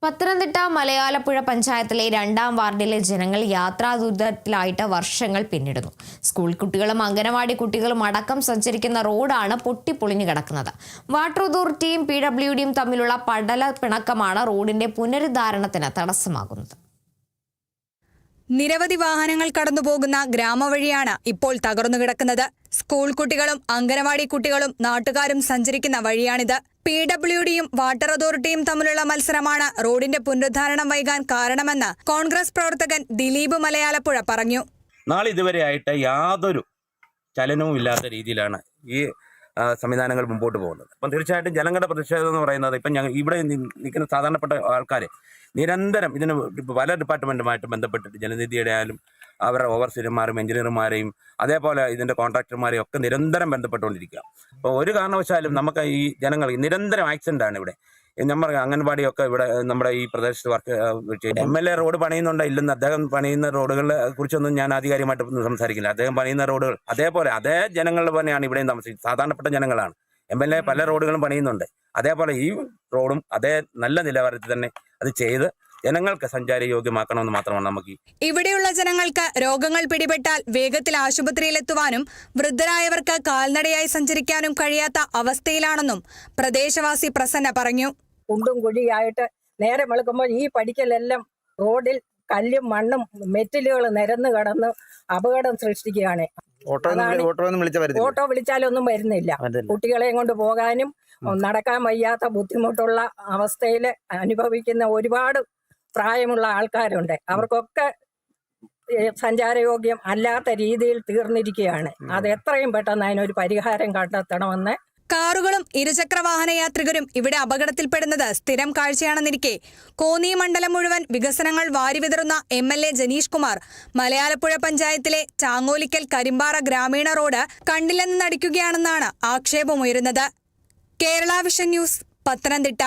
പത്തനംതിട്ട മലയാലപ്പുഴ പഞ്ചായത്തിലെ 2ാം വാർഡിലെ ജനങ്ങൾ യാത്രാ ദുരിതത്തിലായിട്ട് വർഷങ്ങൾ പിന്നിടുന്നു. സ്കൂൾ കുട്ടികളും അംഗനവാടി കുട്ടികളും അടക്കം സഞ്ചരിക്കുന്ന റോഡാണ് പൊട്ടിപ്പൊളിഞ്ഞു കിടക്കുന്നത്. വാട്ടർ അതോറിറ്റിയും PWDയും തമ്മിലുള്ള പടല പിണക്കമാണ് റോഡിന്റെ പുനരുദ്ധാരണത്തിന് തടസ്സമാകുന്നത്. നിരവധി വാഹനങ്ങൾ കടന്നുപോകുന്ന ഗ്രാമവഴിയാണ് ഇപ്പോൾ തകർന്നു കിടക്കുന്നത്. സ്കൂൾ കുട്ടികളും അംഗനവാടി കുട്ടികളും നാട്ടുകാരും സഞ്ചരിക്കുന്ന വഴിയാണിത്. PWDയും വാട്ടർ അതോറിറ്റിയും തമ്മിലുള്ള മത്സരമാണ് റോഡിന്റെ പുനരുദ്ധാരണം വൈകാൻ കാരണമെന്ന് കോൺഗ്രസ് പ്രവർത്തകൻ ദിലീപ് മലയാലപ്പുഴ പറഞ്ഞു. നാളെ ഇതുവരെയായിട്ട് യാതൊരു ചലനവും ഇല്ലാത്ത രീതിയിലാണ് ഈ സംവിധാനങ്ങൾ മുമ്പോട്ട് പോകുന്നത്. അപ്പം തീർച്ചയായിട്ടും ജനങ്ങളുടെ പ്രതിഷേധം എന്ന് പറയുന്നത് ഇപ്പം ഇവിടെ നിൽക്കുന്ന സാധാരണപ്പെട്ട ആൾക്കാർ നിരന്തരം ഇതിന് പല ഡിപ്പാർട്ട്മെൻറ്റുമായിട്ട് ബന്ധപ്പെട്ടിട്ട് ജലനിധിയുടെ ആയാലും അവരുടെ ഓവർസീർമാരും എഞ്ചിനീയർമാരെയും അതേപോലെ ഇതിൻ്റെ കോൺട്രാക്ടർമാരെയും ഒക്കെ നിരന്തരം ബന്ധപ്പെട്ടുകൊണ്ടിരിക്കുക. അപ്പോൾ ഒരു കാരണവശാലും നമുക്ക് ഈ ജനങ്ങൾ നിരന്തരം ആക്സിഡൻ്റാണ് ഇവിടെ. നമ്മുടെ അംഗൻവാടിയൊക്കെ ഇവിടെ നമ്മുടെ ഈ പ്രദേശത്ത് വർക്ക് MLA റോഡ് പണിയുന്നുണ്ടോ ഇല്ലെന്ന് അദ്ദേഹം പണിയുന്ന റോഡുകളെ കുറിച്ചൊന്നും ഞാൻ ആധികാരികമായിട്ട് സംസാരിക്കില്ല. അദ്ദേഹം പണിയുന്ന റോഡുകൾ അതേപോലെ അതേ ജനങ്ങൾ തന്നെയാണ് ഇവിടെയും താമസിക്കുന്നത്. സാധാരണപ്പെട്ട ജനങ്ങളാണ്. MLA പല റോഡുകളും പണിയുന്നുണ്ട്. അതേപോലെ ഈ റോഡും അതേ നല്ല നിലവാരത്തിൽ തന്നെ അത് ചെയ്ത് ജനങ്ങൾക്ക് സഞ്ചാരയോഗ്യമാക്കണമെന്ന് മാത്രമാണ് നമുക്ക്. ഇവിടെയുള്ള ജനങ്ങൾക്ക് രോഗങ്ങൾ പിടിപെട്ടാൽ വേഗത്തിൽ ആശുപത്രിയിലെത്തുവാനും വൃദ്ധരായവർക്ക് കാൽനടയായി സഞ്ചരിക്കാനും കഴിയാത്ത അവസ്ഥയിലാണെന്നും പ്രദേശവാസി പ്രസന്ന പറഞ്ഞു. കുണ്ടും കുഴിയായിട്ട് നേരെ വെളുക്കുമ്പോൾ ഈ പടിക്കലെല്ലാം റോഡിൽ കല്ലും മണ്ണും മെറ്റലുകൾ നിരന്ന് കിടന്ന് അപകടം സൃഷ്ടിക്കുകയാണ്. ഓട്ടോ വിളിച്ചാലൊന്നും വരുന്നില്ല. കുട്ടികളെയും കൊണ്ട് പോകാനും നടക്കാൻ വയ്യാത്ത ബുദ്ധിമുട്ടുള്ള അവസ്ഥയിൽ അനുഭവിക്കുന്ന ഒരുപാട് പ്രായമുള്ള ആൾക്കാരുണ്ട്. അവർക്കൊക്കെ സഞ്ചാരയോഗ്യം അല്ലാത്ത രീതിയിൽ തീർന്നിരിക്കുകയാണ്. അത് എത്രയും പെട്ടെന്ന് അതിനൊരു പരിഹാരം കണ്ടെത്തണമെന്ന്. കാറുകളും ഇരുചക്ര വാഹന യാത്രികരും ഇവിടെ അപകടത്തിൽപ്പെടുന്നത് സ്ഥിരം കാഴ്ചയാണെന്നിരിക്കെ കോന്നി മണ്ഡലം മുഴുവൻ വികസനങ്ങൾ വാരിവിതറുന്ന MLA ജനീഷ് കുമാർ മലയാലപ്പുഴ പഞ്ചായത്തിലെ ചാങ്ങോലിക്കൽ കരിമ്പാറ ഗ്രാമീണ റോഡ് കണ്ടില്ലെന്ന് നടിക്കുകയാണെന്നാണ് ആക്ഷേപമുയരുന്നത്. Kerala Vision News, Pathanamthitta.